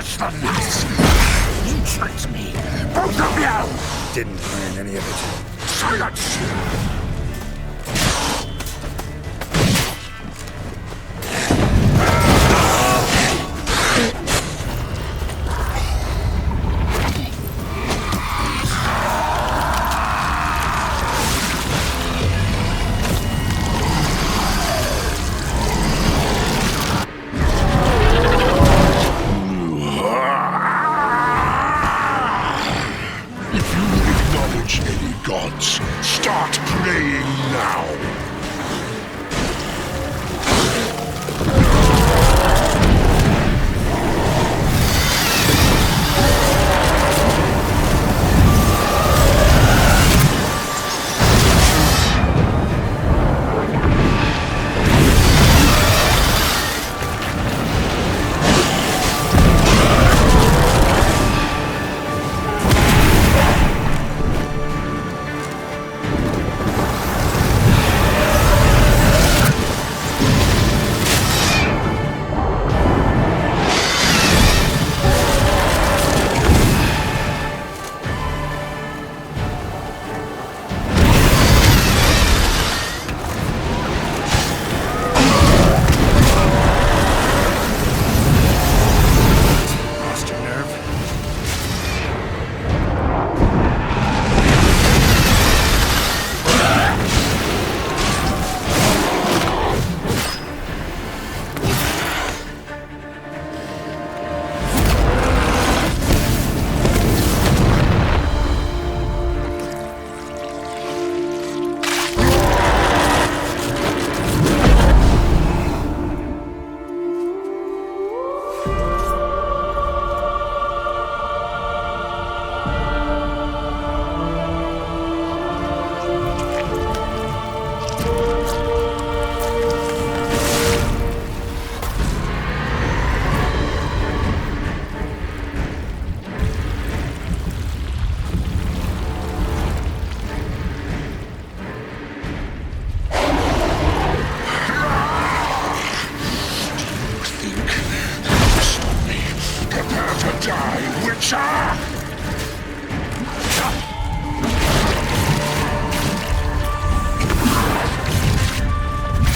just the nuts! You tricked me! Both of you! Didn't plan any of it. Silence! Any gods, start praying now!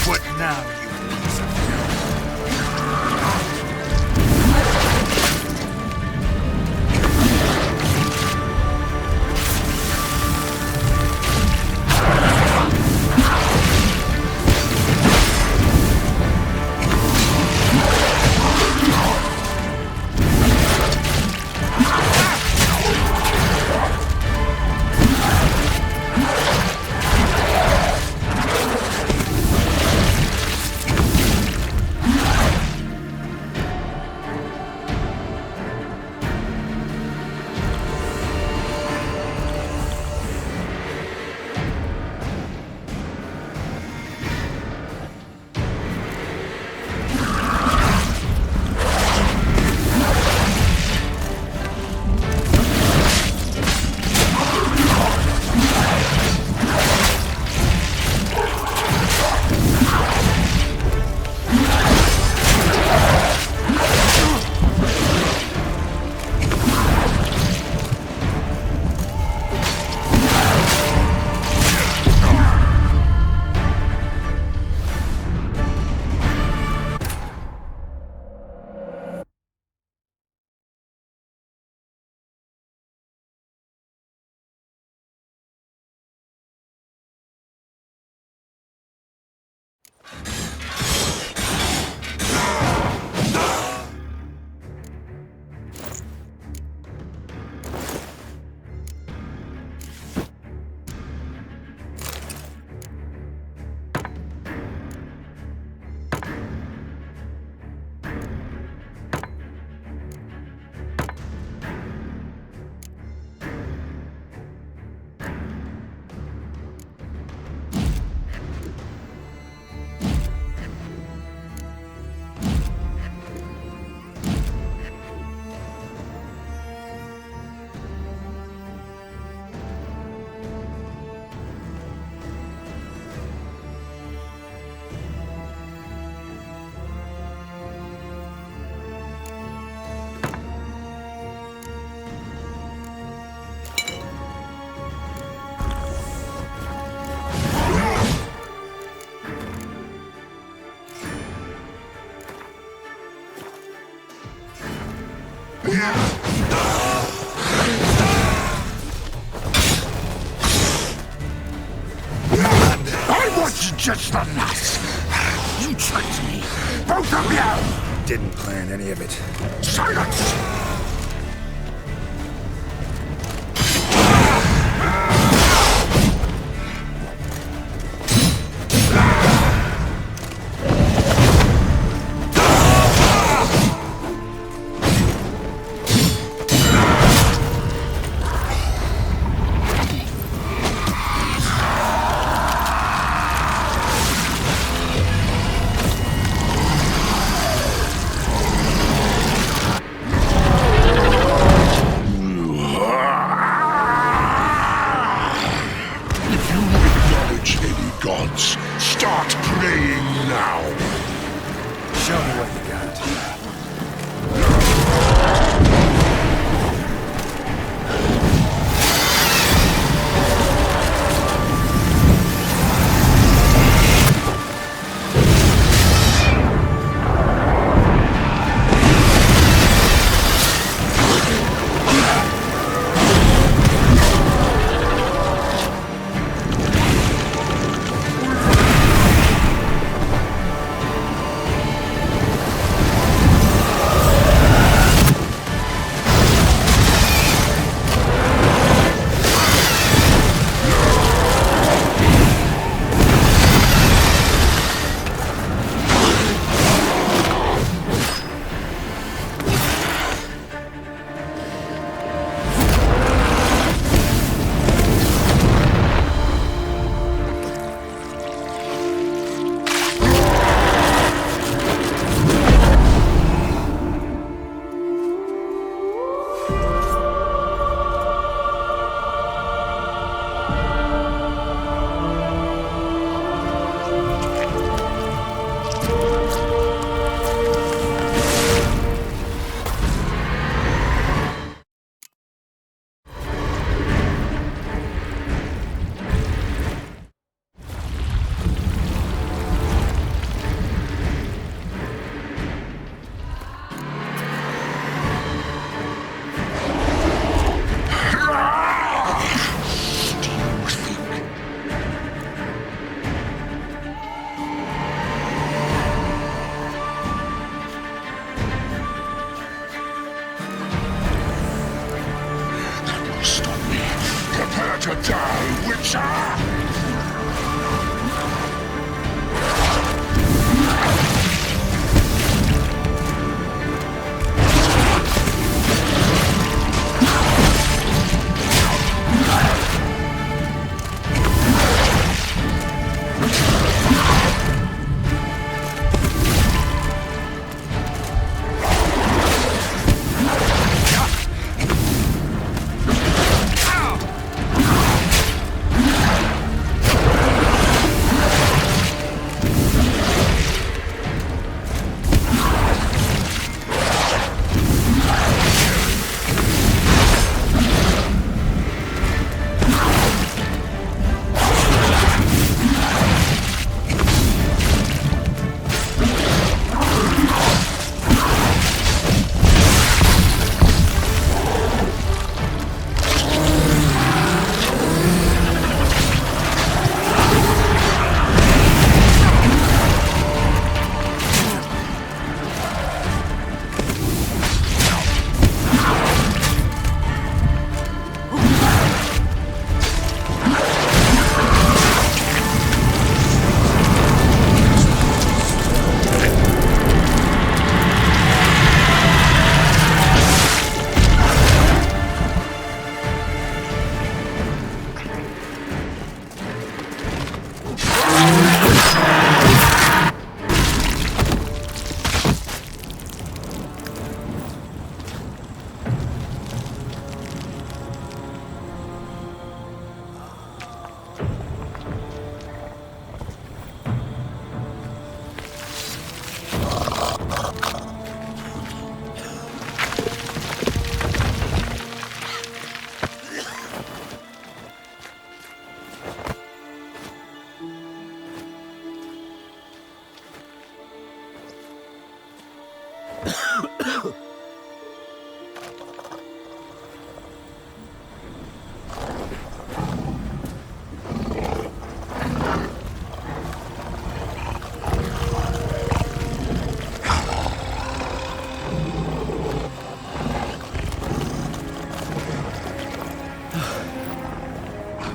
What now, you piece of hell? just the nuts! You tricked me! Both of you! Didn't plan any of it. Silence!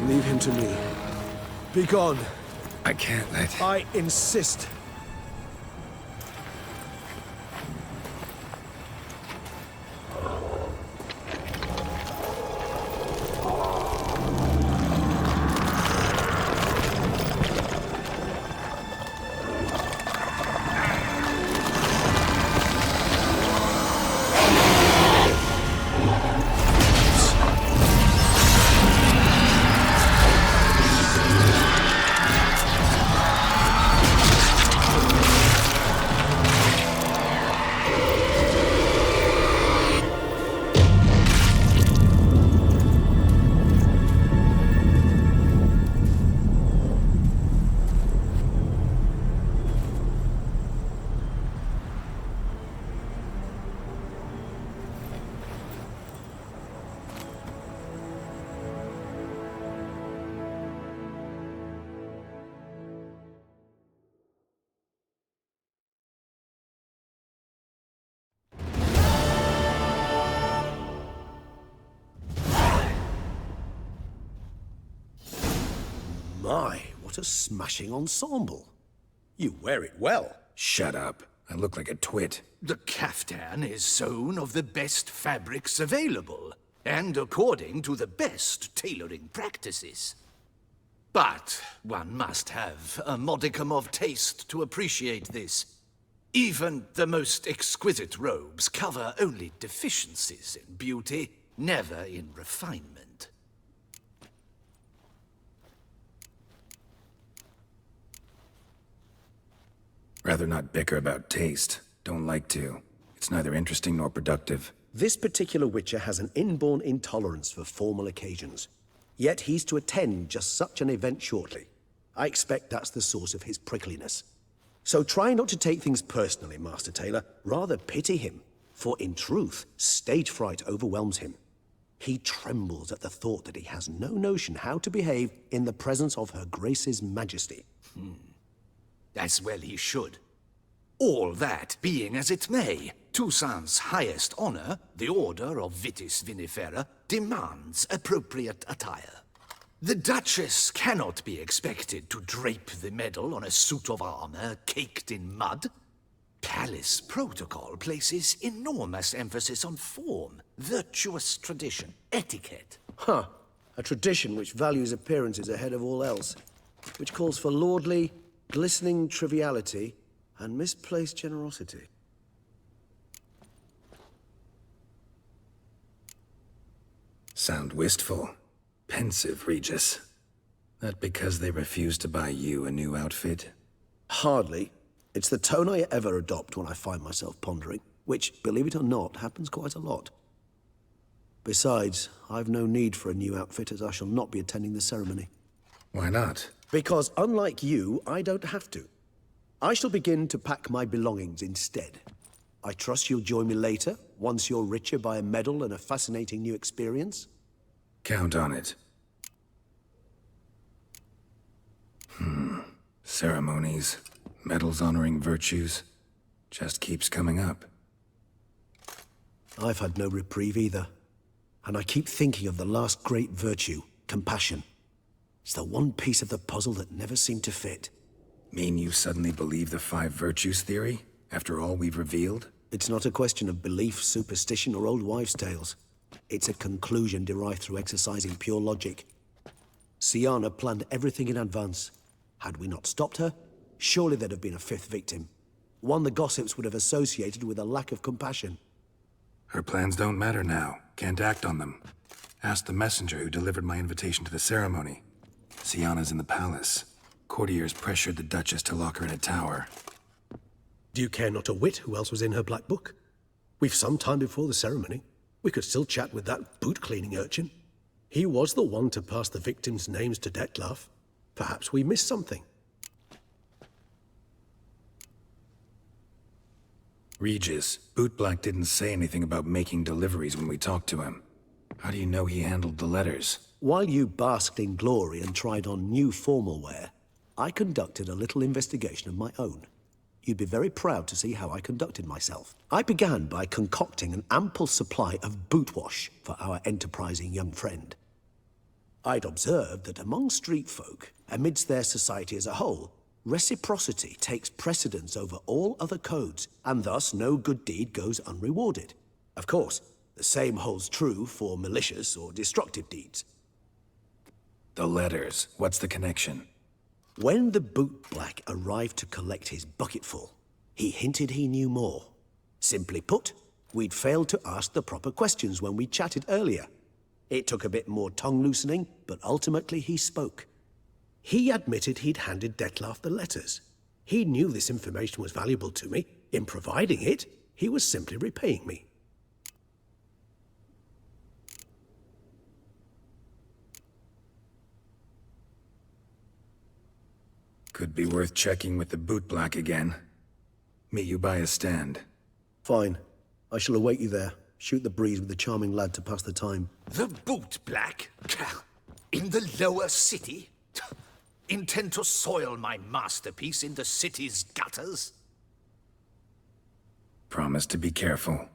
Leave him to me. Be gone. I can't let... I insist. My, what a smashing ensemble. You wear it well. Shut up. I look like a twit. The caftan is sewn of the best fabrics available, and according to the best tailoring practices. But one must have a modicum of taste to appreciate this. Even the most exquisite robes cover only deficiencies in beauty, never in refinement. Rather not bicker about taste. Don't like to. It's neither interesting nor productive. This particular Witcher has an inborn intolerance for formal occasions. Yet he's to attend just such an event shortly. I expect that's the source of his prickliness. So try not to take things personally, Master Taylor. Rather pity him. For in truth, stage fright overwhelms him. He trembles at the thought that he has no notion how to behave in the presence of Her Grace's Majesty. As well he should. All that being as it may, Toussaint's highest honor, the Order of Vitis Vinifera, demands appropriate attire. The Duchess cannot be expected to drape the medal on a suit of armor caked in mud. Palace protocol places enormous emphasis on form, virtuous tradition, etiquette. Huh. A tradition which values appearances ahead of all else. Which calls for lordly, glistening triviality and misplaced generosity. Sound wistful. Pensive, Regis. That because they refuse to buy you a new outfit? Hardly. It's the tone I ever adopt when I find myself pondering, which, believe it or not, happens quite a lot. Besides, I've no need for a new outfit as I shall not be attending the ceremony. Why not? Because unlike you, I don't have to. I shall begin to pack my belongings instead. I trust you'll join me later, once you're richer by a medal and a fascinating new experience? Count on it. Ceremonies, medals honoring virtues, just keeps coming up. I've had no reprieve either. And I keep thinking of the last great virtue, compassion. It's the one piece of the puzzle that never seemed to fit. Mean you suddenly believe the 5 virtues theory, after all we've revealed? It's not a question of belief, superstition, or old wives' tales. It's a conclusion derived through exercising pure logic. Syanna planned everything in advance. Had we not stopped her, surely there'd have been a 5th victim. One the gossips would have associated with a lack of compassion. Her plans don't matter now. Can't act on them. Ask the messenger who delivered my invitation to the ceremony. Syanna's in the palace. Courtiers pressured the Duchess to lock her in a tower. Do you care not a whit who else was in her black book? We've some time before the ceremony. We could still chat with that boot-cleaning urchin. He was the one to pass the victims' names to Dettlaff. Perhaps we missed something. Regis, Bootblack didn't say anything about making deliveries when we talked to him. How do you know he handled the letters? While you basked in glory and tried on new formal wear, I conducted a little investigation of my own. You'd be very proud to see how I conducted myself. I began by concocting an ample supply of boot wash for our enterprising young friend. I'd observed that among street folk, amidst their society as a whole, reciprocity takes precedence over all other codes, and thus no good deed goes unrewarded. Of course, the same holds true for malicious or destructive deeds. The letters. What's the connection? When the bootblack arrived to collect his bucketful, he hinted he knew more. Simply put, we'd failed to ask the proper questions when we chatted earlier. It took a bit more tongue-loosening, but ultimately he spoke. He admitted he'd handed Detlef the letters. He knew this information was valuable to me. In providing it, he was simply repaying me. Could be worth checking with the bootblack again. Meet you by a stand. Fine. I shall await you there. Shoot the breeze with the charming lad to pass the time. The bootblack? In the lower city? Intend to soil my masterpiece in the city's gutters? Promise to be careful.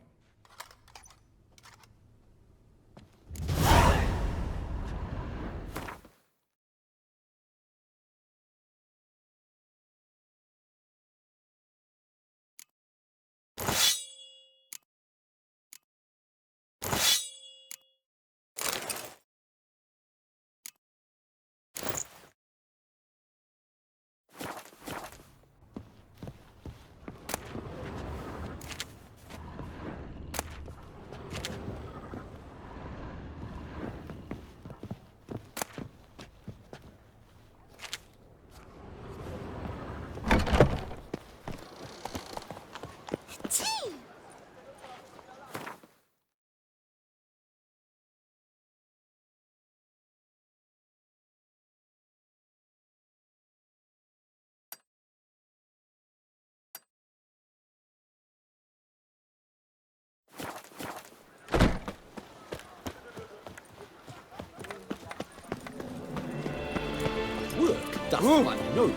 Work doth one noble,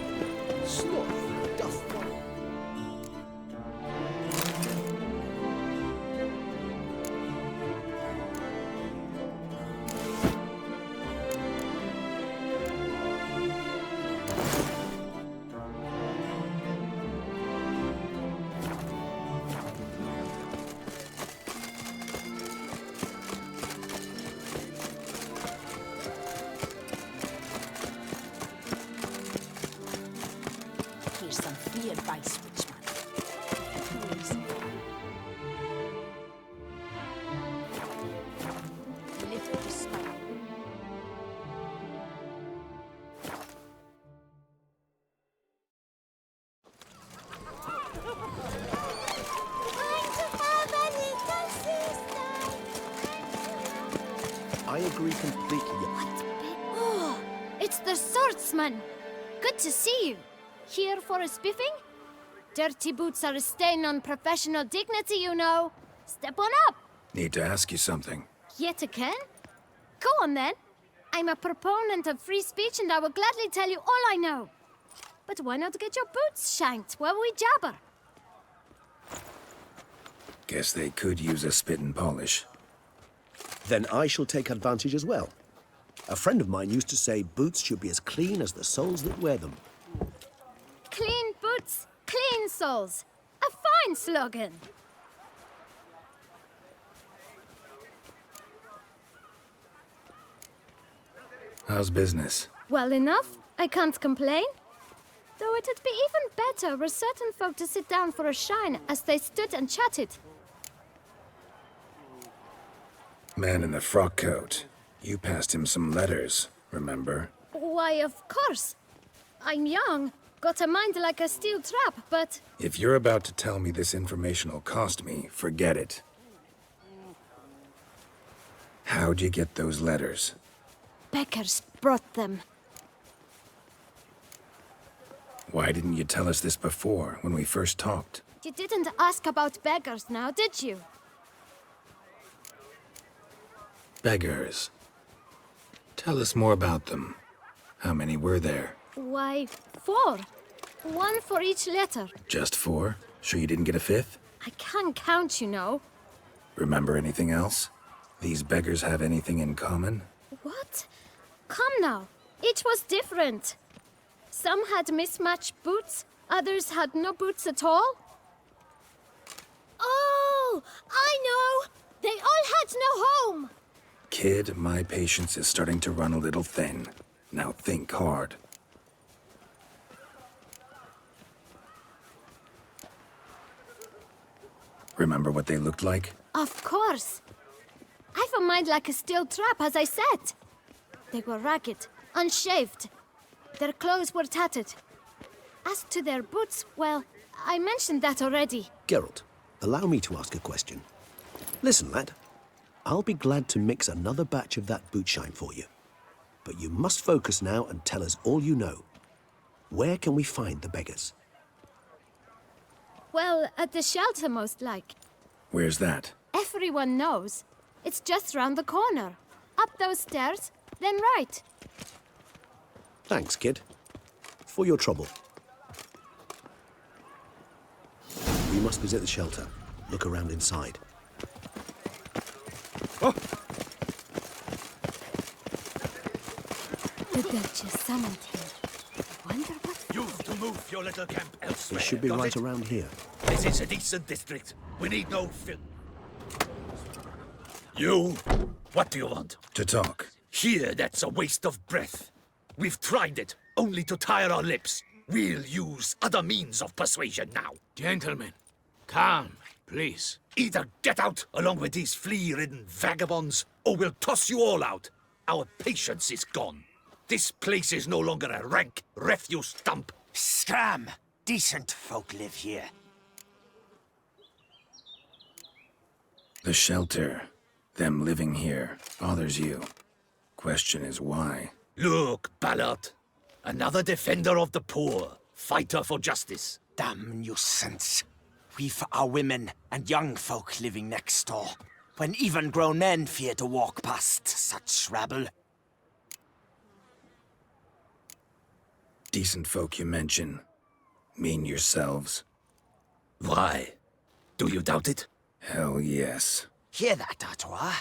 sloth doth one. Here's some free advice, rich man. Please. Little respect. I agree completely. Oh, it's the swordsman. Good to see you. Here for a spiffing? Dirty boots are a stain on professional dignity, you know. Step on up. Need to ask you something. Yet again? Go on then. I'm a proponent of free speech and I will gladly tell you all I know. But why not get your boots shanked while we jabber? Guess they could use a spit and polish. Then I shall take advantage as well. A friend of mine used to say boots should be as clean as the soles that wear them. Clean boots, clean soles. A fine slogan. How's business? Well enough. I can't complain. Though it'd be even better were certain folk to sit down for a shine as they stood and chatted. Man in the frock coat. You passed him some letters, remember? Why, of course. I'm young, got a mind like a steel trap, but... If you're about to tell me this information will cost me, forget it. How'd you get those letters? Beggars brought them. Why didn't you tell us this before, when we first talked? You didn't ask about beggars now, did you? Beggars. Tell us more about them. How many were there? Why, 4. 1 for each letter. Just 4? Sure you didn't get a 5th? I can't count, you know. Remember anything else? These beggars have anything in common? What? Come now. Each was different. Some had mismatched boots, others had no boots at all. Oh, I know! They all had no home! Kid, my patience is starting to run a little thin. Now think hard. Remember what they looked like? Of course. I've a mind like a steel trap, as I said. They were ragged, unshaved. Their clothes were tattered. As to their boots, well, I mentioned that already. Geralt, allow me to ask a question. Listen, lad. I'll be glad to mix another batch of that boot shine for you. But you must focus now and tell us all you know. Where can we find the beggars? Well, at the shelter, most like. Where's that? Everyone knows. It's just round the corner. Up those stairs, then right. Thanks, kid. For your trouble. We must visit the shelter. Look around inside. The Duchess summoned him. I wonder what... You've to move your little camp elsewhere. We should be got right it? around here. This is a decent district. We need no fill. You? What do you want? To talk. Here, that's a waste of breath. We've tried it, only to tire our lips. We'll use other means of persuasion now. Gentlemen, calm, please. Either get out along with these flea-ridden vagabonds, or we'll toss you all out. Our patience is gone. This place is no longer a rank refuse dump. Scram! Decent folk live here. The shelter, them living here, bothers you. Question is why? Look, Ballard. Another defender of the poor. Fighter for justice. Damn nuisance. We've our women and young folk living next door, when even grown men fear to walk past such rabble. Decent folk you mention. Mean yourselves? Why? Do you doubt it? Hell yes. Hear that, Artois?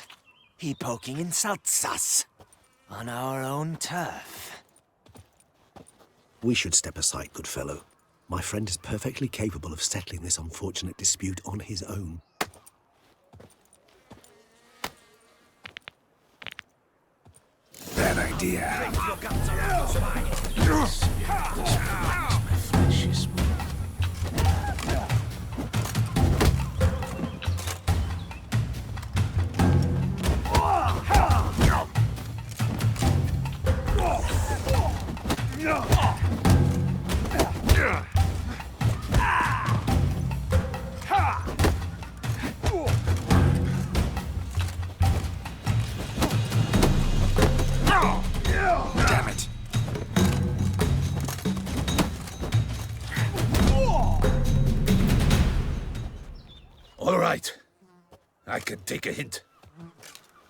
He poking insults us. On our own turf. We should step aside, good fellow. My friend is perfectly capable of settling this unfortunate dispute on his own. Bad idea. Damn it. All right. I can take a hint.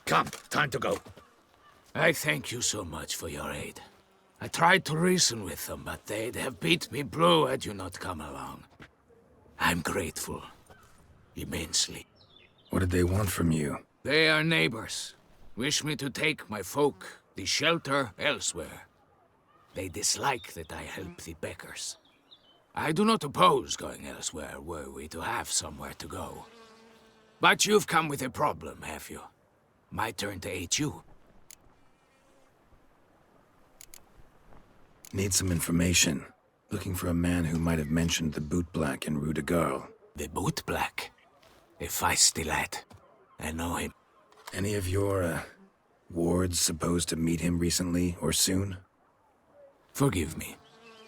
Come, time to go. I thank you so much for your aid. I tried to reason with them, but they'd have beat me blue had you not come along. I'm grateful. Immensely. What did they want from you? They are neighbors. Wish me to take my folk, the shelter, elsewhere. They dislike that I help the beggars. I do not oppose going elsewhere were we to have somewhere to go. But you've come with a problem, have you? My turn to aid you. Need some information. Looking for a man who might have mentioned the boot black in Rue de Garl. The boot black? A feisty lad. I know him. Any of your, wards supposed to meet him recently or soon? Forgive me.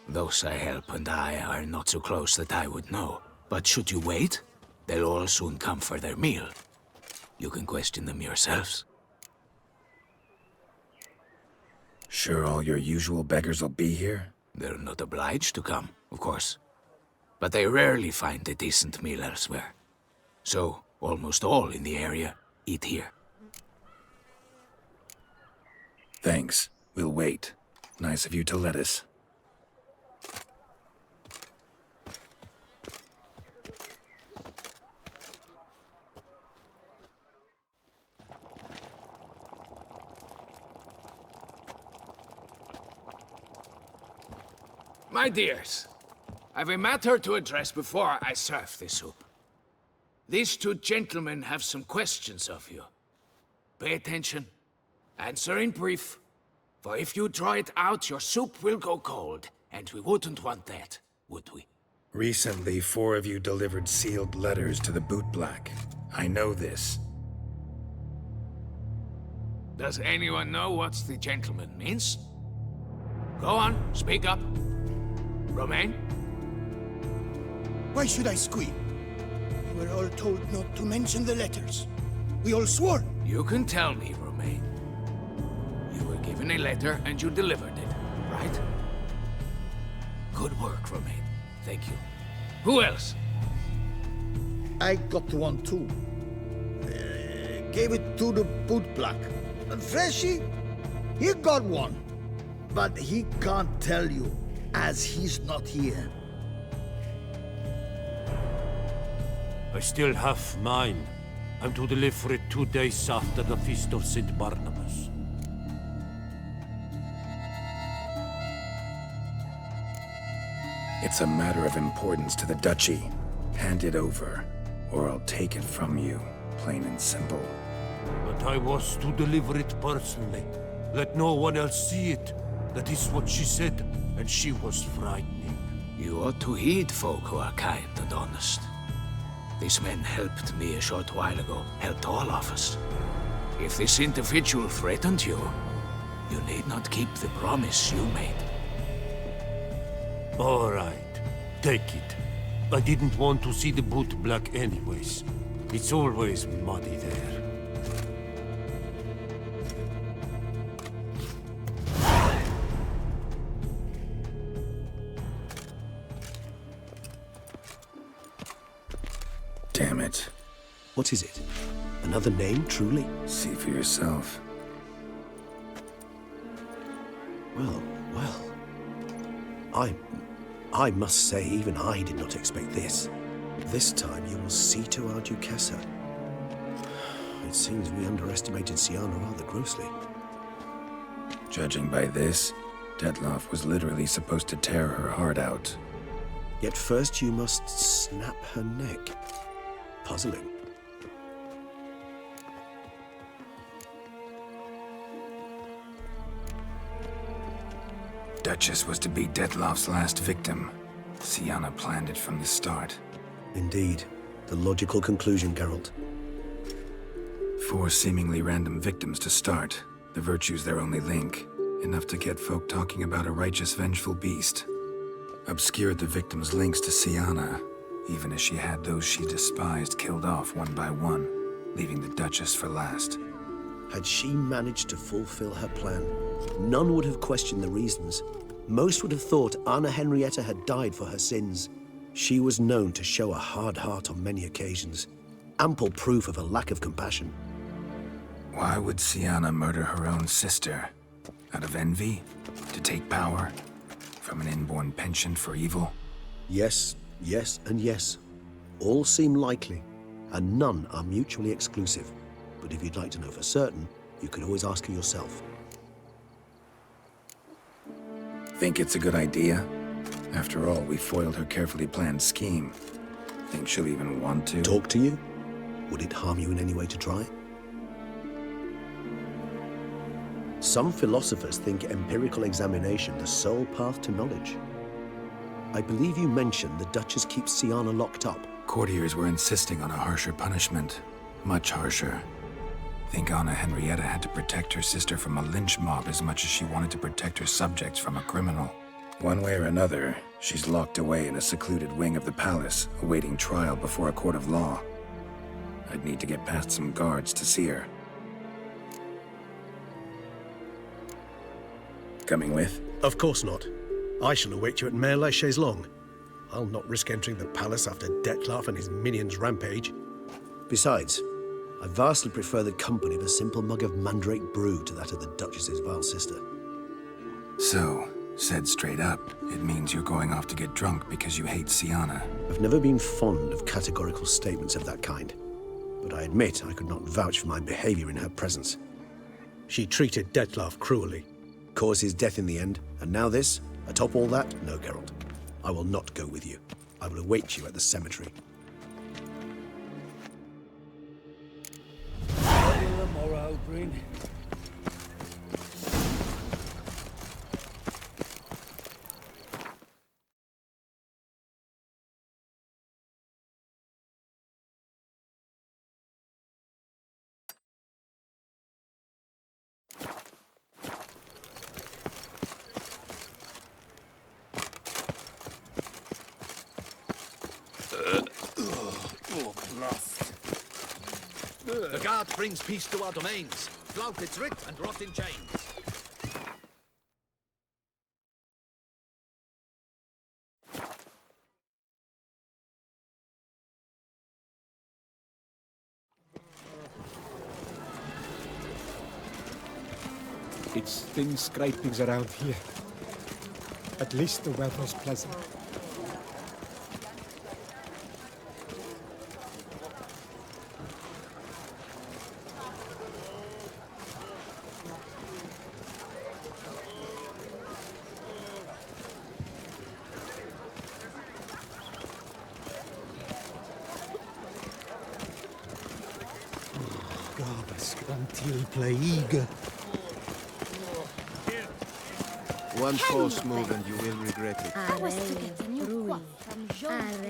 Those I help and I are not so close that I would know. But should you wait, they'll all soon come for their meal. You can question them yourselves. Sure all your usual beggars will be here? They're not obliged to come, of course. But they rarely find a decent meal elsewhere. So, almost all in the area eat here. Thanks. We'll wait. Nice of you to let us. My dears, I've a matter to address before I serve the soup. These two gentlemen have some questions of you. Pay attention. Answer in brief. For if you draw it out, your soup will go cold. And we wouldn't want that, would we? Recently, 4 of you delivered sealed letters to the bootblack. I know this. Does anyone know what the gentleman means? Go on, speak up. Romain? Why should I squeal? We were all told not to mention the letters. We all swore. You can tell me, Romain. You were given a letter and you delivered it, right? Good work, Romain. Thank you. Who else? I got one too. Gave it to the bootblack. And Freshy, he got one. But he can't tell you, as he's not here. I still have mine. I'm to deliver it 2 days after the Feast of St. Barnabas. It's a matter of importance to the Duchy. Hand it over, or I'll take it from you, plain and simple. But I was to deliver it personally. Let no one else see it. That is what she said, and she was frightening. You ought to heed folk who are kind and honest. These men helped me a short while ago, helped all of us. If this individual threatened you, you need not keep the promise you made. All right, take it. I didn't want to see the bootblack anyways. It's always muddy there. Damn it. What is it? Another name, truly? See for yourself. Well, well. I must say, even I did not expect this. This time you will see to our Duquesa. It seems we underestimated Siana rather grossly. Judging by this, Detloff was literally supposed to tear her heart out. Yet first you must snap her neck. Puzzling. Duchess was to be Detloff's last victim. Siana planned it from the start. Indeed. The logical conclusion, Geralt. 4 seemingly random victims to start. The virtue's their only link. Enough to get folk talking about a righteous, vengeful beast. Obscured the victims' links to Siana, even as she had those she despised killed off one by one, leaving the Duchess for last. Had she managed to fulfill her plan, none would have questioned the reasons. Most would have thought Anna Henrietta had died for her sins. She was known to show a hard heart on many occasions. Ample proof of a lack of compassion. Why would Siana murder her own sister? Out of envy? To take power? From an inborn penchant for evil? Yes, yes, and yes. All seem likely, and none are mutually exclusive. But if you'd like to know for certain, you could always ask her yourself. Think it's a good idea? After all, we foiled her carefully planned scheme. Think she'll even want to? Talk to you? Would it harm you in any way to try? Some philosophers think empirical examination the sole path to knowledge. I believe you mentioned the Duchess keeps Siana locked up. Courtiers were insisting on a harsher punishment. Much harsher. Think Anna Henrietta had to protect her sister from a lynch mob as much as she wanted to protect her subjects from a criminal. One way or another, she's locked away in a secluded wing of the palace, awaiting trial before a court of law. I'd need to get past some guards to see her. Coming with? Of course not. I shall await you at Mare la Chaise-Longue. I'll not risk entering the palace after Detloff and his minions rampage. Besides, I vastly prefer the company of a simple mug of mandrake brew to that of the Duchess's vile sister. So, said straight up, it means you're going off to get drunk because you hate Siana. I've never been fond of categorical statements of that kind, but I admit I could not vouch for my behavior in her presence. She treated Detloff cruelly. Caused his death in the end, and now this? Atop all that, no, Geralt. I will not go with you. I will await you at the cemetery. The guard brings peace to our domains. Flout its writ and rot in chains. It's thin scrapings around here. At least the weather's pleasant. One false move and you will regret it. I was to get a new coif from Jean.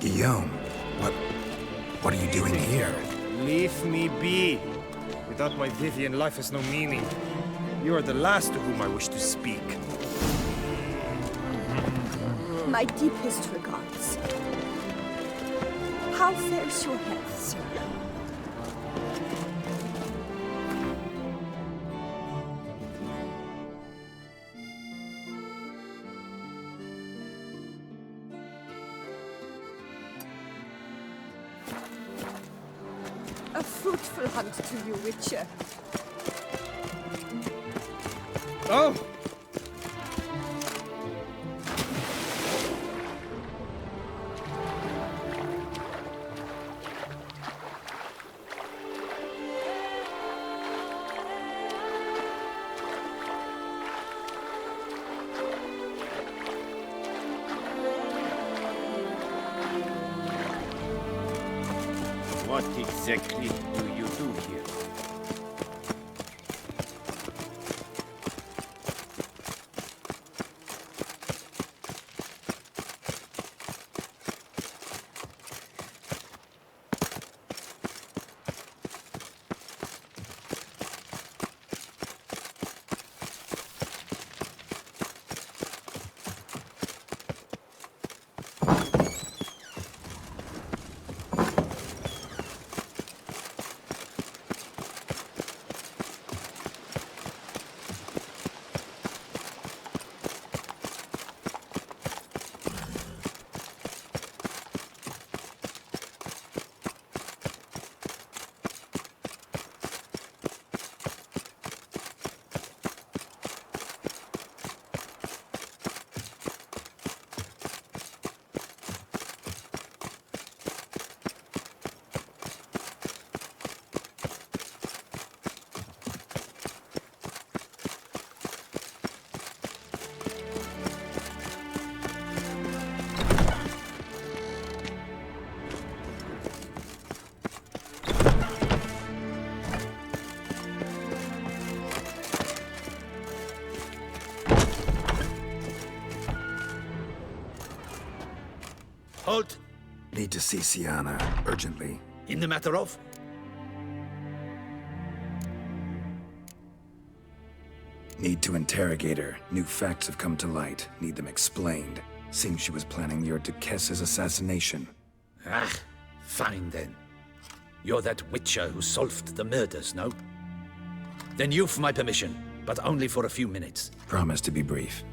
Guillaume, what are you doing here? Leave me be. Without my Vivian, life has no meaning. You are the last to whom I wish to speak. My deepest regards. How fares your health, sir? A fruitful hunt to you, Witcher. Oh! What exactly do you do here? Halt! Need to see Sienna, urgently. In the matter of? Need to interrogate her. New facts have come to light. Need them explained. Seems she was planning your Duquesse's assassination. Ah, fine then. You're that witcher who solved the murders, no? Then you've my permission, but only for a few minutes. Promise to be brief.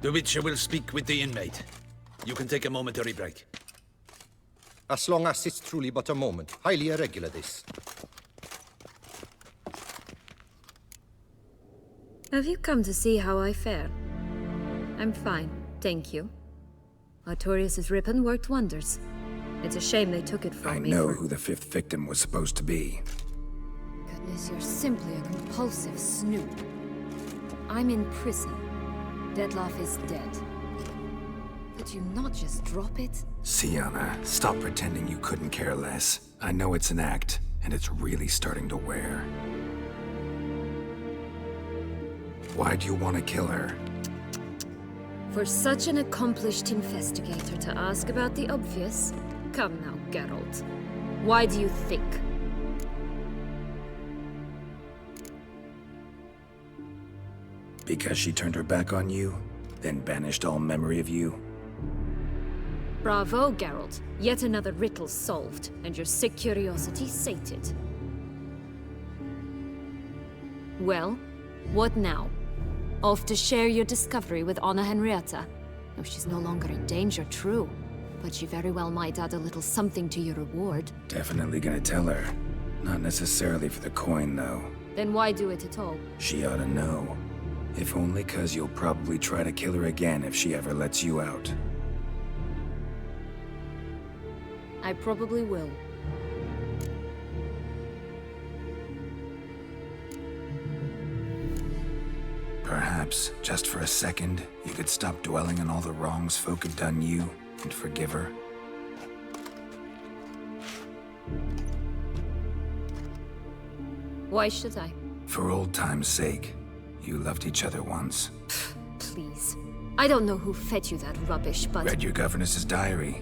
The Witcher will speak with the inmate. You can take a momentary break. As long as it's truly but a moment. Highly irregular, this. Have you come to see how I fare? I'm fine, thank you. Artorius' ribbon worked wonders. It's a shame they took it from me. I know who the 5th victim was supposed to be. Goodness, you're simply a compulsive snoop. I'm in prison. Dettlaff is dead. Could you not just drop it? Sienna, stop pretending you couldn't care less. I know it's an act, and it's really starting to wear. Why do you want to kill her? For such an accomplished investigator to ask about the obvious? Come now, Geralt. Why do you think? Because she turned her back on you, then banished all memory of you? Bravo, Geralt. Yet another riddle solved, and your sick curiosity sated. Well, what now? Off to share your discovery with Anna Henrietta? No, she's no longer in danger, true. But she very well might add a little something to your reward. Definitely gonna tell her. Not necessarily for the coin, though. Then why do it at all? She ought to know. If only 'cause you'll probably try to kill her again if she ever lets you out. I probably will. Perhaps, just for a second, you could stop dwelling on all the wrongs folk have done you and forgive her. Why should I? For old time's sake. You loved each other once. Please. I don't know who fed you that rubbish, but... Read your governess's diary.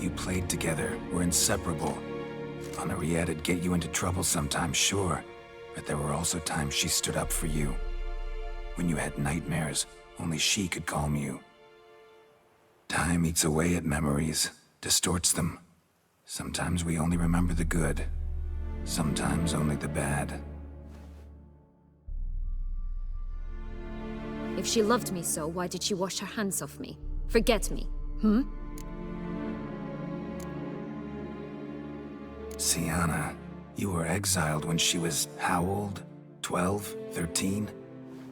You played together, were inseparable. Henriette'd get you into trouble sometimes, sure. But there were also times she stood up for you. When you had nightmares, only she could calm you. Time eats away at memories, distorts them. Sometimes we only remember the good. Sometimes only the bad. If she loved me so, why did she wash her hands off me? Forget me, hmm? Sienna, you were exiled when she was how old? 12? 13?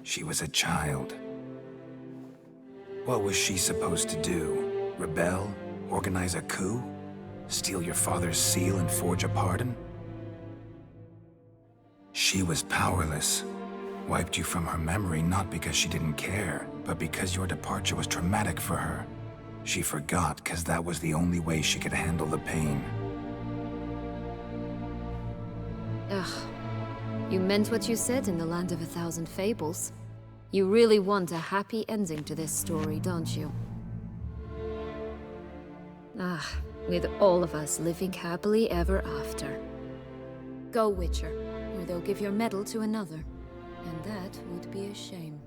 She was a child. What was she supposed to do? Rebel? Organize a coup? Steal your father's seal and forge a pardon? She was powerless. Wiped you from her memory not because she didn't care, but because your departure was traumatic for her. She forgot because that was the only way she could handle the pain. Ugh. You meant what you said in the Land of a Thousand Fables. You really want a happy ending to this story, don't you? Ah, with all of us living happily ever after. Go, Witcher, or they'll give your medal to another. And that would be a shame.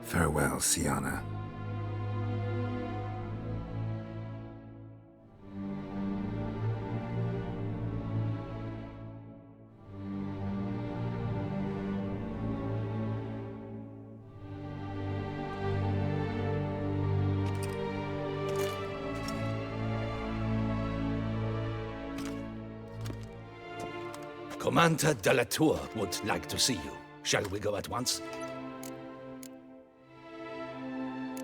Farewell, Sienna. Commander de la Tour would like to see you. Shall we go at once?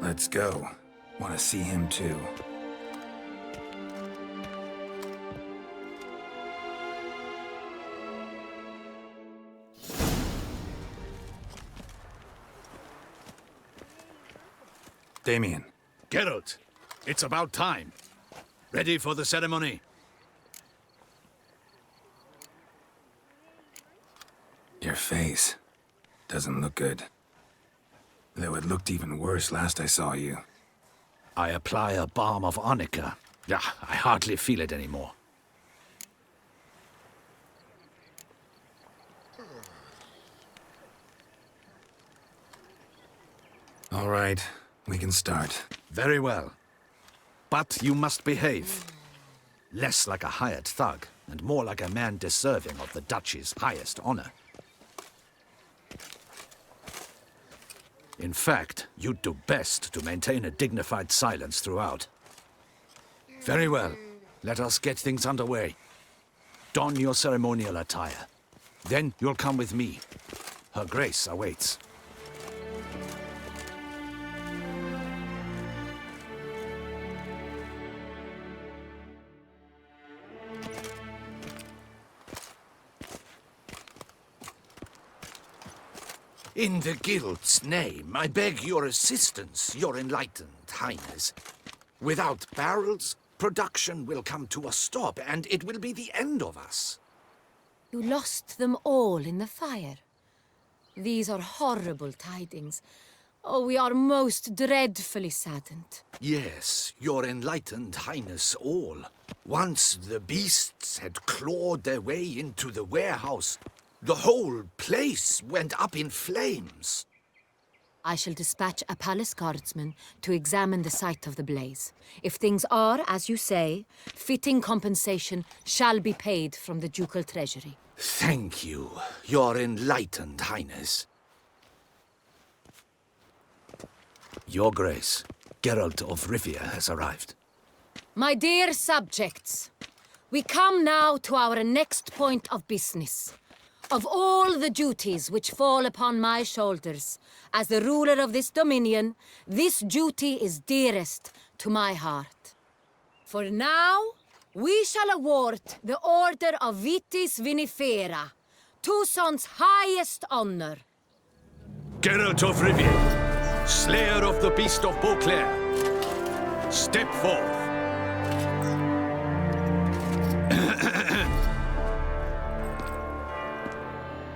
Let's go. Want to see him too. Damien. Geralt, it's about time. Ready for the ceremony? Your face doesn't look good. Though it looked even worse last I saw you. I apply a balm of arnica. Yeah, I hardly feel it anymore. All right, we can start. Very well. But you must behave. Less like a hired thug, and more like a man deserving of the Duchy's highest honor. In fact, you'd do best to maintain a dignified silence throughout. Very well. Let us get things underway. Don your ceremonial attire. Then you'll come with me. Her Grace awaits. In the Guild's name, I beg your assistance, your enlightened highness. Without barrels, production will come to a stop, and it will be the end of us. You lost them all in the fire. These are horrible tidings. Oh, we are most dreadfully saddened. Yes, your enlightened highness all. Once the beasts had clawed their way into the warehouse, the whole place went up in flames. I shall dispatch a palace guardsman to examine the site of the blaze. If things are, as you say, fitting compensation shall be paid from the ducal treasury. Thank you, your enlightened highness. Your Grace, Geralt of Rivia has arrived. My dear subjects, we come now to our next point of business. Of all the duties which fall upon my shoulders, as the ruler of this dominion, this duty is dearest to my heart. For now, we shall award the Order of Vitis Vinifera, Tucson's highest honor. Geralt of Rivia, Slayer of the Beast of Beauclair, step forth.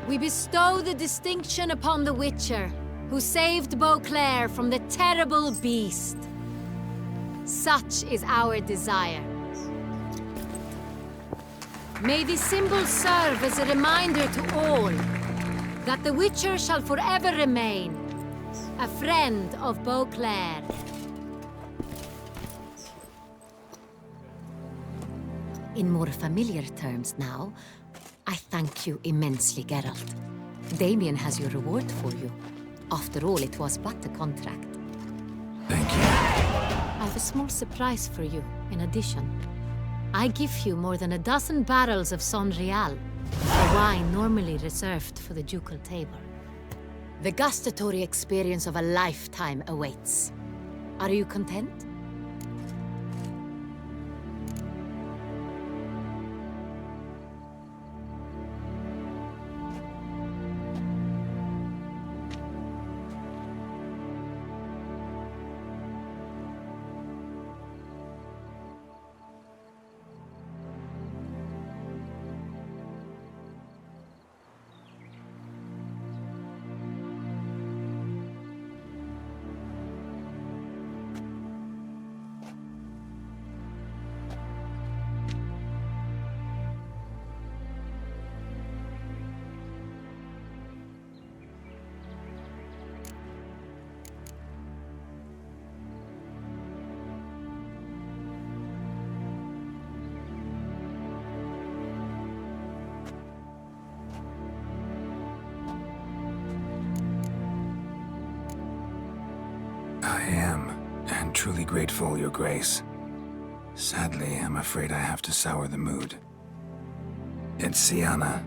We bestow the distinction upon the Witcher, who saved Beauclair from the terrible beast. Such is our desire. May the symbol serve as a reminder to all that the Witcher shall forever remain a friend of Beauclair. In more familiar terms now, I thank you immensely, Geralt. Damien has your reward for you. After all, it was but a contract. Thank you. I have a small surprise for you, in addition. I give you more than a dozen barrels of Son Real, a wine normally reserved for the ducal table. The gustatory experience of a lifetime awaits. Are you content? I am, and truly grateful, Your Grace. Sadly, I'm afraid I have to sour the mood. It's Syanna.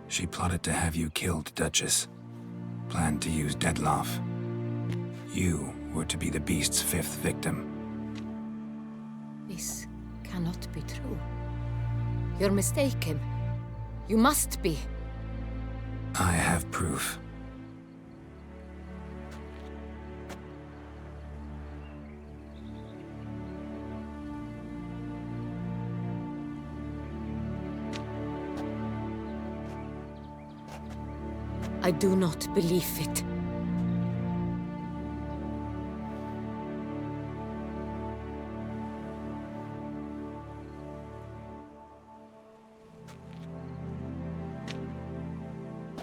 She plotted to have you killed, Duchess. Planned to use Dettlaff. You were to be the beast's fifth victim. This cannot be true. You're mistaken. You must be. I have proof. I do not believe it.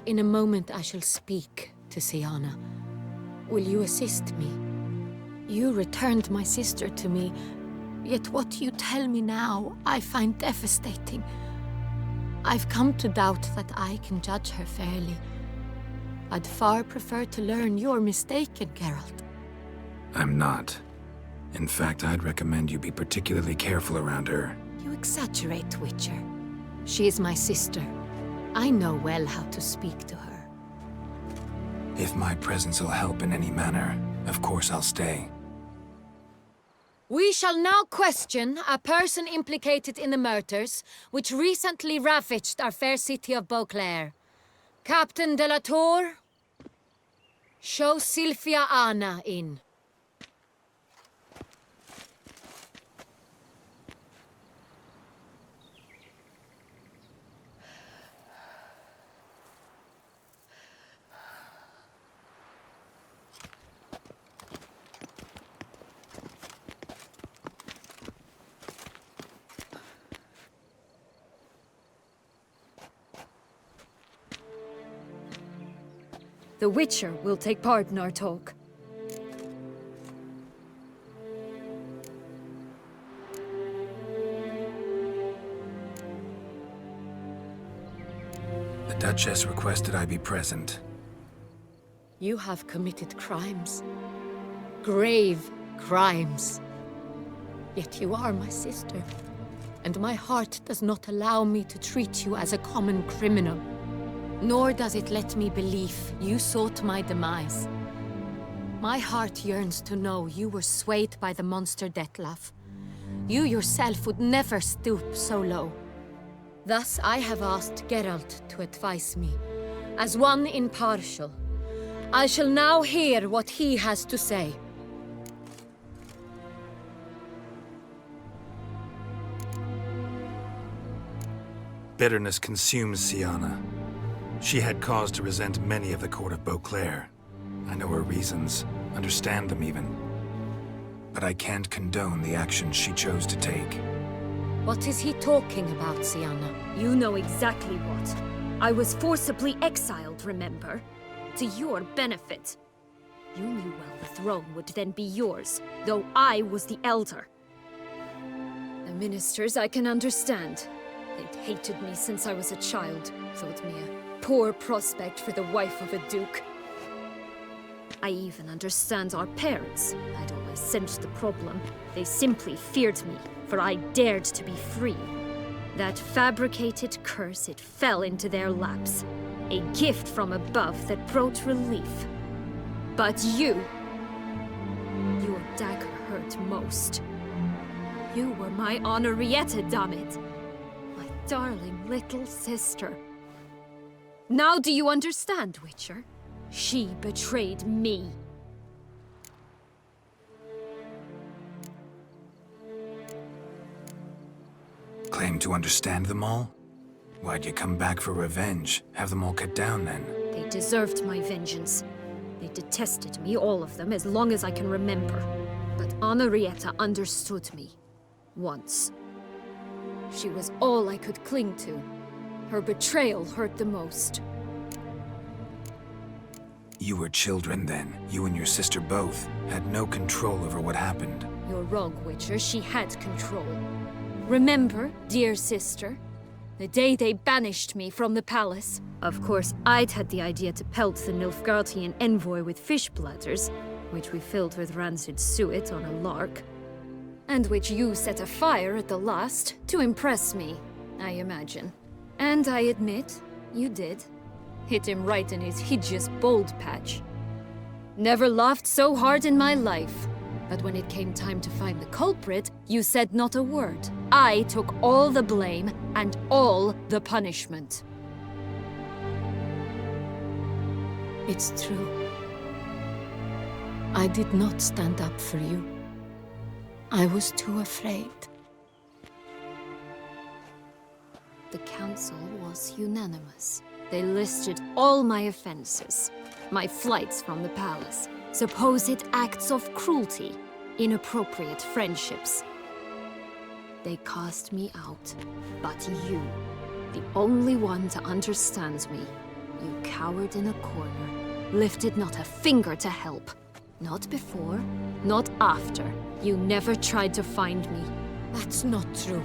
In a moment I shall speak to Syanna. Will you assist me? You returned my sister to me, yet what you tell me now I find devastating. I've come to doubt that I can judge her fairly. I'd far prefer to learn you're mistaken, Geralt. I'm not. In fact, I'd recommend you be particularly careful around her. You exaggerate, Witcher. She is my sister. I know well how to speak to her. If my presence will help in any manner, of course I'll stay. We shall now question a person implicated in the murders which recently ravaged our fair city of Beauclair. Captain de la Tour, show Sylvia Anna in. The Witcher will take part in our talk. The Duchess requested I be present. You have committed crimes. Grave crimes. Yet you are my sister. And my heart does not allow me to treat you as a common criminal. Nor does it let me believe you sought my demise. My heart yearns to know you were swayed by the monster Dettlaff. You yourself would never stoop so low. Thus I have asked Geralt to advise me, as one impartial. I shall now hear what he has to say. Bitterness consumes Sienna. She had cause to resent many of the court of Beauclair. I know her reasons, understand them even. But I can't condone the actions she chose to take. What is he talking about, Sienna? You know exactly what. I was forcibly exiled, remember? To your benefit. You knew well the throne would then be yours, though I was the elder. The ministers I can understand. They'd hated me since I was a child, thought me a poor prospect for the wife of a duke. I even understand our parents. I'd always sensed the problem. They simply feared me, for I dared to be free. That fabricated curse, it fell into their laps. A gift from above that brought relief. But your dagger hurt most. You were my Henrietta, damn it. My darling little sister. Now do you understand, Witcher? She betrayed me. Claim to understand them all? Why'd you come back for revenge? Have them all cut down then? They deserved my vengeance. They detested me, all of them, as long as I can remember. But Henrietta understood me. Once. She was all I could cling to. Her betrayal hurt the most. You were children then. You and your sister both had no control over what happened. You're wrong, Witcher. She had control. Remember, dear sister? The day they banished me from the palace. Of course, I'd had the idea to pelt the Nilfgaardian envoy with fish bladders, which we filled with rancid suet on a lark. And which you set afire at the last, to impress me, I imagine. And I admit, you did. Hit him right in his hideous bald patch. Never laughed so hard in my life. But when it came time to find the culprit, you said not a word. I took all the blame and all the punishment. It's true. I did not stand up for you. I was too afraid. The council was unanimous. They listed all my offenses. My flights from the palace, supposed acts of cruelty, inappropriate friendships. They cast me out. But you, the only one to understand me, you cowered in a corner, lifted not a finger to help. Not before, not after. You never tried to find me. That's not true.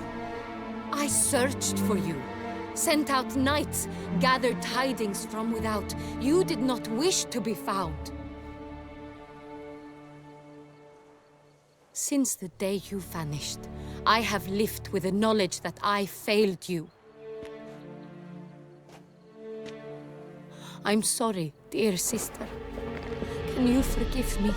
I searched for you. sent out knights, gathered tidings from without. You did not wish to be found. Since the day you vanished, I have lived with the knowledge that I failed you. I'm sorry, dear sister. Can you forgive me?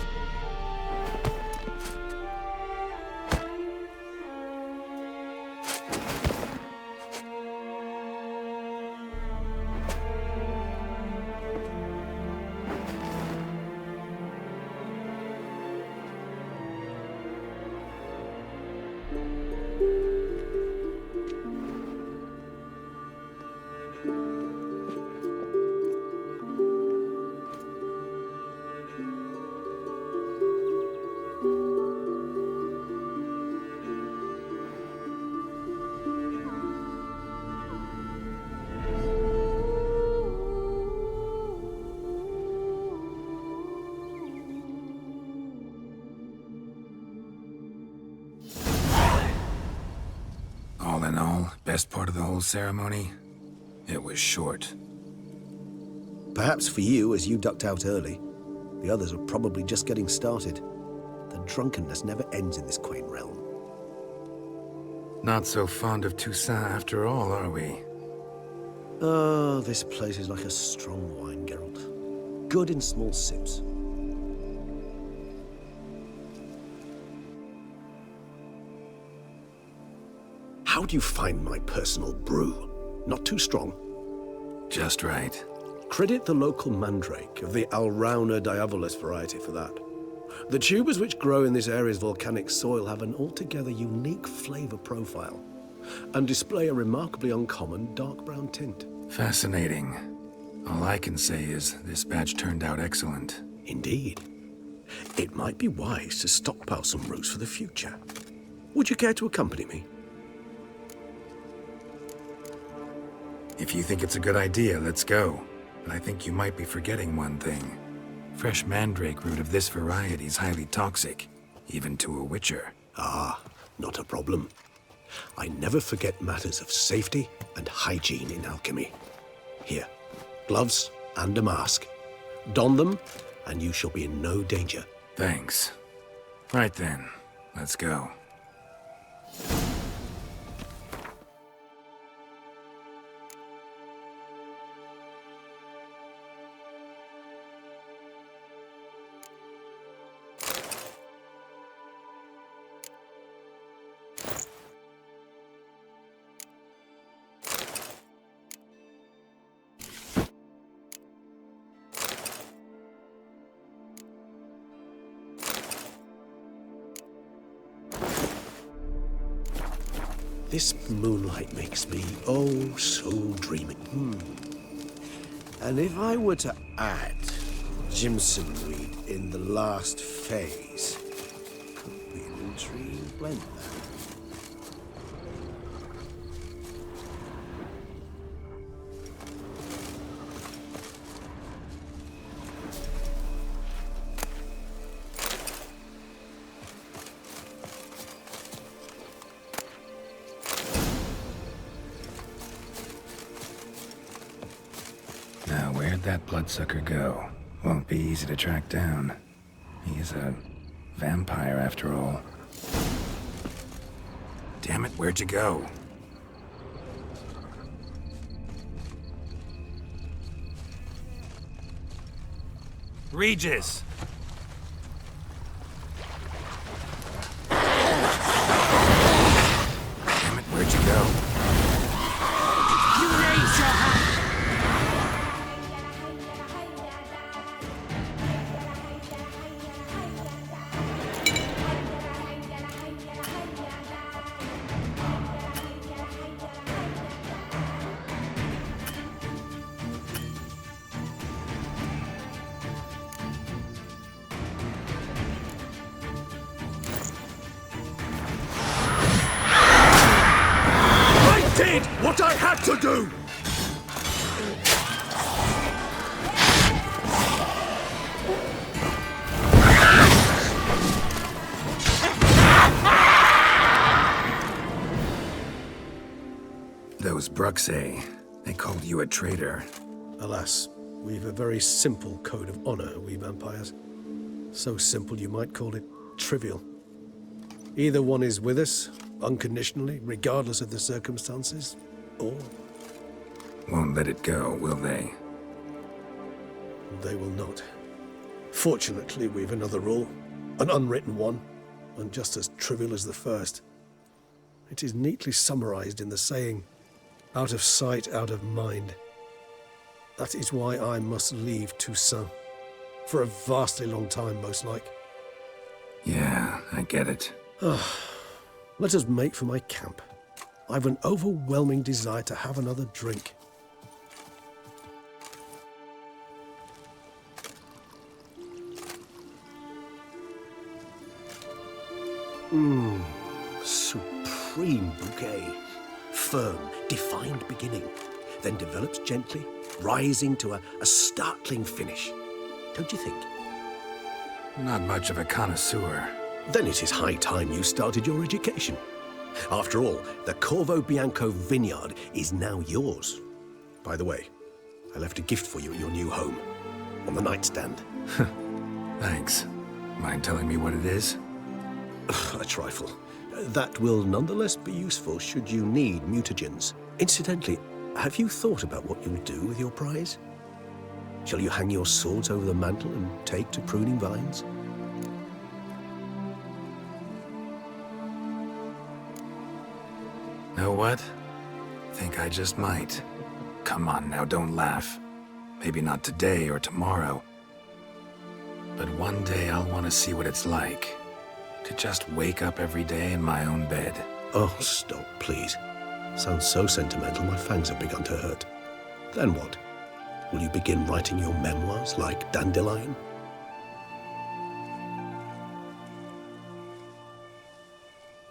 All in all, best part of the whole ceremony? It was short. Perhaps for you, as you ducked out early. The others are probably just getting started. The drunkenness never ends in this quaint realm. Not so fond of Toussaint after all, are we? Oh, this place is like a strong wine, Geralt. Good in small sips. How do you find my personal brew? Not too strong? Just right. Credit the local mandrake of the Alrauna diavolis variety for that. The tubers which grow in this area's volcanic soil have an altogether unique flavor profile and display a remarkably uncommon dark brown tint. Fascinating. All I can say is this batch turned out excellent. Indeed. It might be wise to stockpile some roots for the future. Would you care to accompany me? If you think it's a good idea, let's go. But I think you might be forgetting one thing. Fresh mandrake root of this variety is highly toxic, even to a witcher. Ah, not a problem. I never forget matters of safety and hygiene in alchemy. Here, gloves and a mask. Don them, and you shall be in no danger. Thanks. Right then, let's go. This moonlight makes me, oh, so dreamy. And if I were to add Jimson weed in the last phase, could be an intriguing blend there. That bloodsucker go? Won't be easy to track down. He's a vampire after all. Damn it, where'd you go? Regis! Damn it, where'd you go? You raise your hand! Did what I had to do! Those Bruxay, they called you a traitor. Alas, we've a very simple code of honor, we vampires. So simple you might call it trivial. Either one is with us, unconditionally, regardless of the circumstances, or... Won't let it go, will they? They will not. Fortunately, we've another rule, an unwritten one, and just as trivial as the first. It is neatly summarized in the saying, out of sight, out of mind. That is why I must leave Toussaint. For a vastly long time, most like. Yeah, I get it. Let us make for my camp. I've an overwhelming desire to have another drink. Supreme bouquet. Firm, defined beginning, then develops gently, rising to a startling finish. Don't you think? Not much of a connoisseur. Then it is high time you started your education. After all, the Corvo Bianco vineyard is now yours. By the way, I left a gift for you at your new home, on the nightstand. Thanks. Mind telling me what it is? A trifle. That will nonetheless be useful should you need mutagens. Incidentally, have you thought about what you'll do with your prize? Shall you hang your swords over the mantle and take to pruning vines? Know what? Think I just might. Come on now, don't laugh. Maybe not today or tomorrow. But one day I'll want to see what it's like. To just wake up every day in my own bed. Oh, stop, please. Sounds so sentimental, my fangs have begun to hurt. Then what? Will you begin writing your memoirs like Dandelion?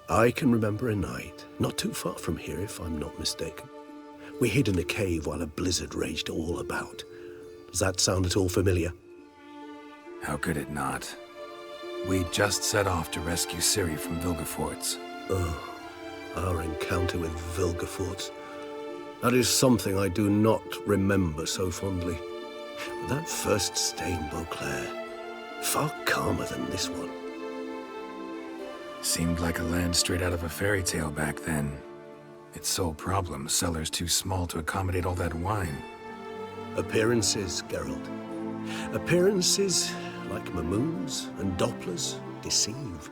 I can remember a night, not too far from here if I'm not mistaken. We hid in a cave while a blizzard raged all about. Does that sound at all familiar? How could it not? We just set off to rescue Ciri from Vilgefortz. Oh, our encounter with Vilgefortz. That is something I do not remember so fondly. But that first stay in Beauclair, far calmer than this one. Seemed like a land straight out of a fairy tale back then. Its sole problem, cellars too small to accommodate all that wine. Appearances, Geralt. Appearances, like Mamoons and Dopplers, deceive.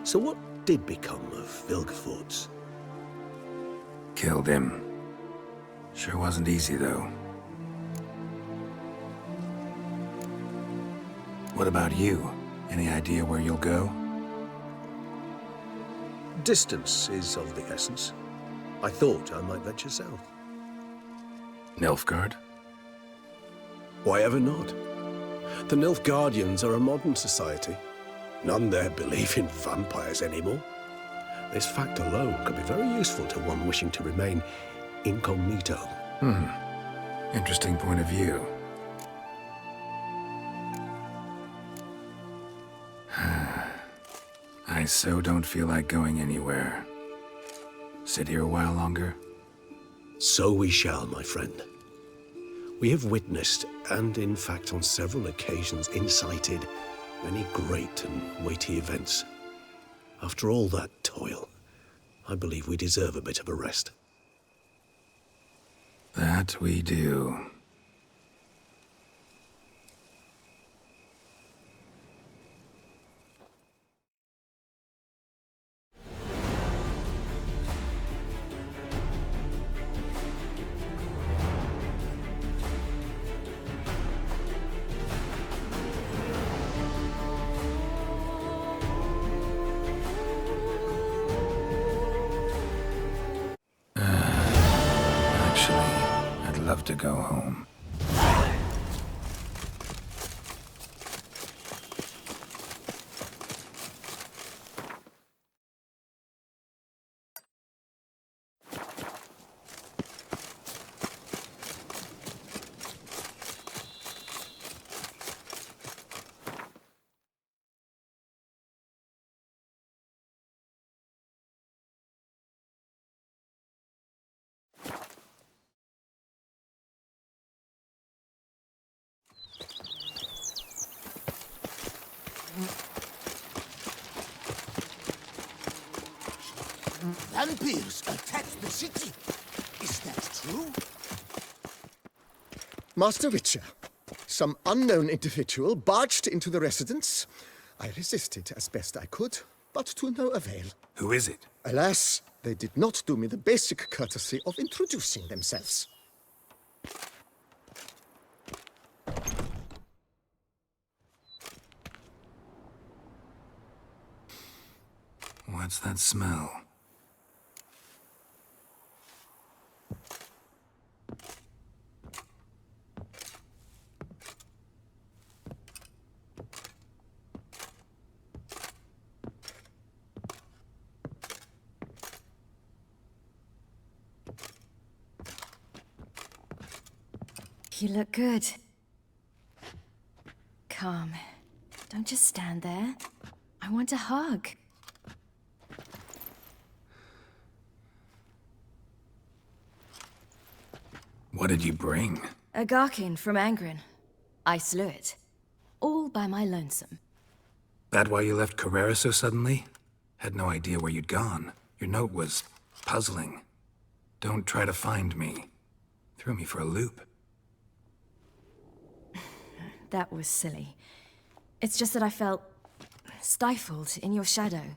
So what did become of Vilgefortz? Killed him. Sure wasn't easy, though. What about you? Any idea where you'll go? Distance is of the essence. I thought I might venture south. Nilfgaard? Why ever not? The Nilfgaardians are a modern society. None there believe in vampires anymore. This fact alone could be very useful to one wishing to remain incognito. Interesting point of view. I so don't feel like going anywhere. Sit here a while longer? So we shall, my friend. We have witnessed, and in fact on several occasions incited, many great and weighty events. After all that toil, I believe we deserve a bit of a rest. That we do. I'd love to go home. Vampires attacked the city. Is that true? Master Witcher, some unknown individual barged into the residence. I resisted as best I could, but to no avail. Who is it? Alas, they did not do me the basic courtesy of introducing themselves. What's that smell? You look good. Come. Don't just stand there. I want a hug. What did you bring? A Garkin from Angren. I slew it. All by my lonesome. That why you left Carrera so suddenly? Had no idea where you'd gone. Your note was puzzling. Don't try to find me. Threw me for a loop. That was silly. It's just that I felt stifled in your shadow.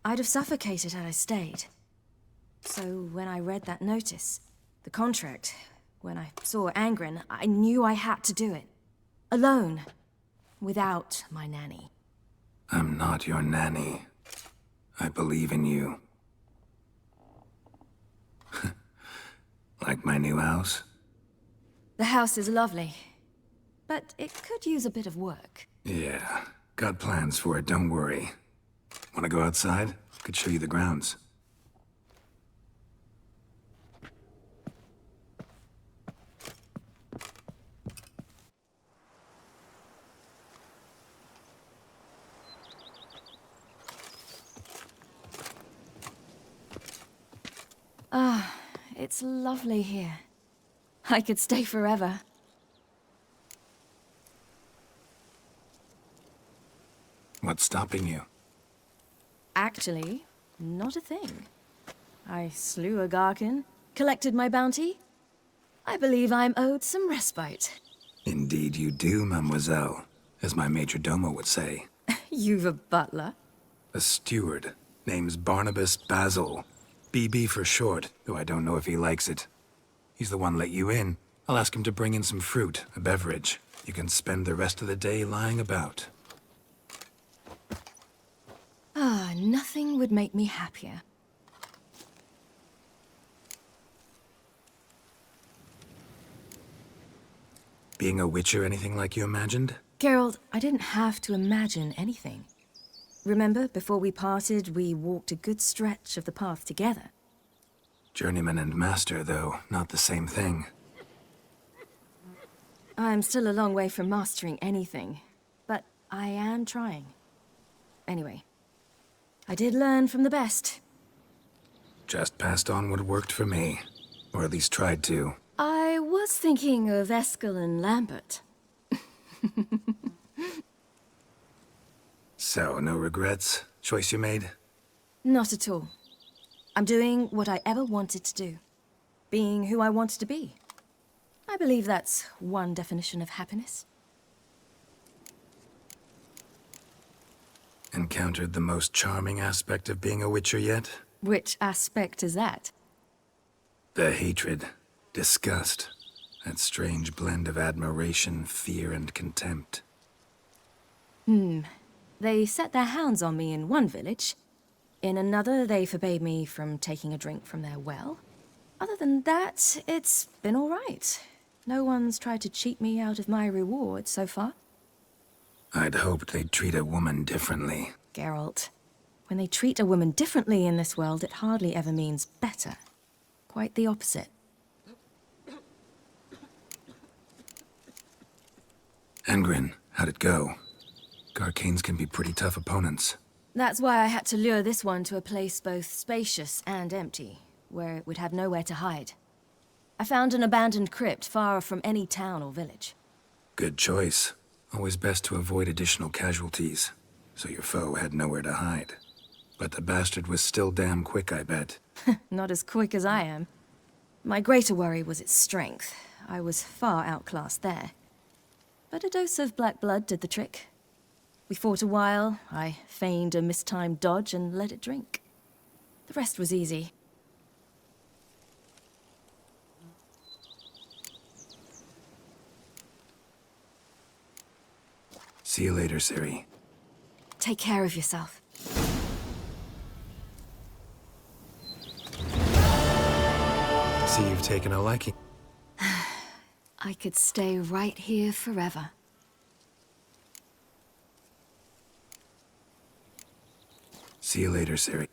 I'd have suffocated had I stayed. So when I read that notice, the contract, when I saw Angren, I knew I had to do it. Alone. Without my nanny. I'm not your nanny. I believe in you. Like my new house? The house is lovely, but it could use a bit of work. Yeah, got plans for it, don't worry. Wanna go outside? Could show you the grounds. Ah, it's lovely here. I could stay forever. What's stopping you? Actually, not a thing. I slew a Garkin, collected my bounty. I believe I'm owed some respite. Indeed you do, mademoiselle. As my major domo would say. You've a butler? A steward. Name's Barnabas Basil. BB for short, though I don't know if he likes it. He's the one let you in. I'll ask him to bring in some fruit, a beverage. You can spend the rest of the day lying about. Ah, nothing would make me happier. Being a witcher anything like you imagined? Geralt, I didn't have to imagine anything. Remember, before we parted, we walked a good stretch of the path together. Journeyman and master, though, not the same thing. I'm still a long way from mastering anything, but I am trying. Anyway, I did learn from the best. Just passed on what worked for me. Or at least tried to. I was thinking of Eskel and Lambert. So, no regrets? Choice you made? Not at all. I'm doing what I ever wanted to do. Being who I wanted to be. I believe that's one definition of happiness. Encountered the most charming aspect of being a witcher yet? Which aspect is that? The hatred. Disgust. That strange blend of admiration, fear, and contempt. They set their hounds on me in one village. In another, they forbade me from taking a drink from their well. Other than that, it's been all right. No one's tried to cheat me out of my reward so far. I'd hoped they'd treat a woman differently. Geralt, when they treat a woman differently in this world, it hardly ever means better. Quite the opposite. Angren, how'd it go? Garcanes can be pretty tough opponents. That's why I had to lure this one to a place both spacious and empty, where it would have nowhere to hide. I found an abandoned crypt far from any town or village. Good choice. Always best to avoid additional casualties, so your foe had nowhere to hide. But the bastard was still damn quick, I bet. Not as quick as I am. My greater worry was its strength. I was far outclassed there. But a dose of black blood did the trick. We fought a while, I feigned a mistimed dodge and let it drink. The rest was easy. See you later, Ciri. Take care of yourself. See you've taken a liking. I could stay right here forever. See you later, Ciri.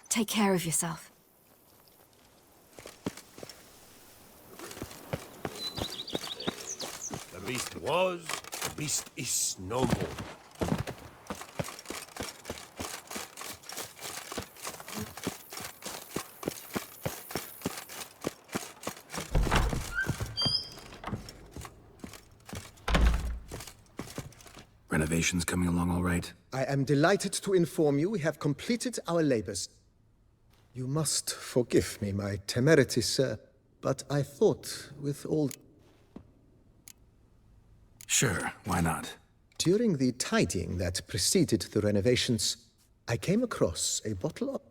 Take care of yourself. The beast was, the beast is no more. Renovations coming along all right? I am delighted to inform you we have completed our labors. You must forgive me my temerity, sir, but I thought with all... Sure, why not? During the tidying that preceded the renovations, I came across a bottle of...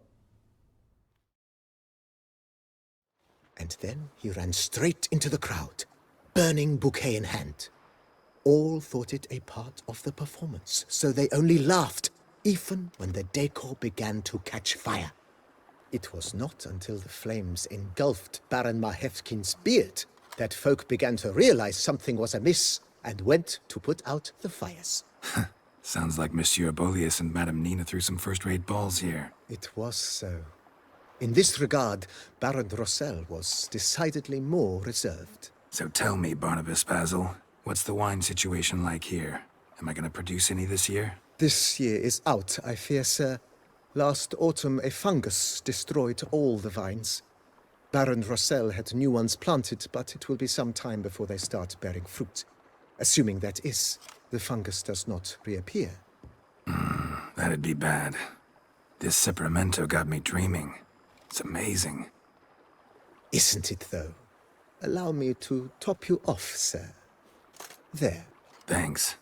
And then he ran straight into the crowd, burning bouquet in hand. All thought it a part of the performance, so they only laughed, even when the decor began to catch fire. It was not until the flames engulfed Baron Mahevkin's beard that folk began to realize something was amiss and went to put out the fires. Sounds like Monsieur Bolius and Madame Nina threw some first-rate balls here. It was so. In this regard, Baron Rossel was decidedly more reserved. So tell me, Barnabas Basil, what's the wine situation like here? Am I going to produce any this year? This year is out, I fear, sir. Last autumn, a fungus destroyed all the vines. Baron Rossel had new ones planted, but it will be some time before they start bearing fruit. Assuming, that is, the fungus does not reappear. That'd be bad. This Cipramento got me dreaming. It's amazing. Isn't it, though? Allow me to top you off, sir. There. Thanks.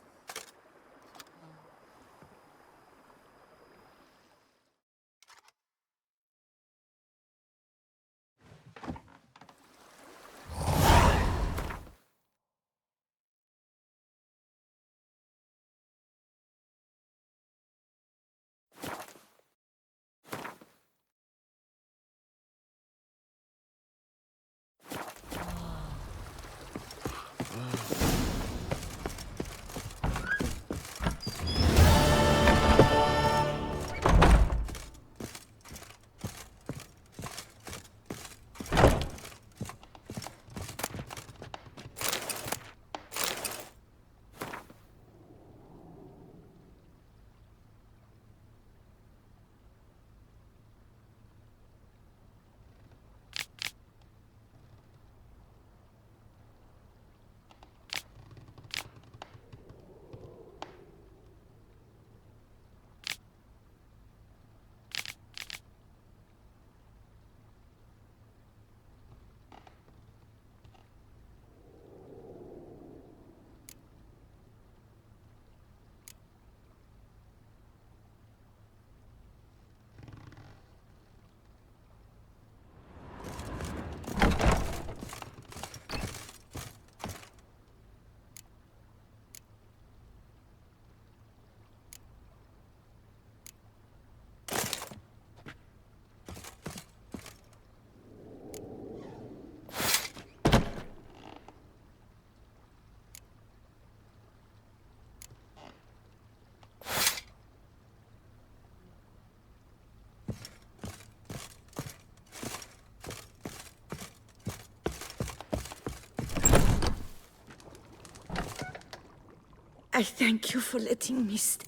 I thank you for letting me stay.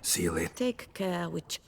See you later. Take care, Witcher.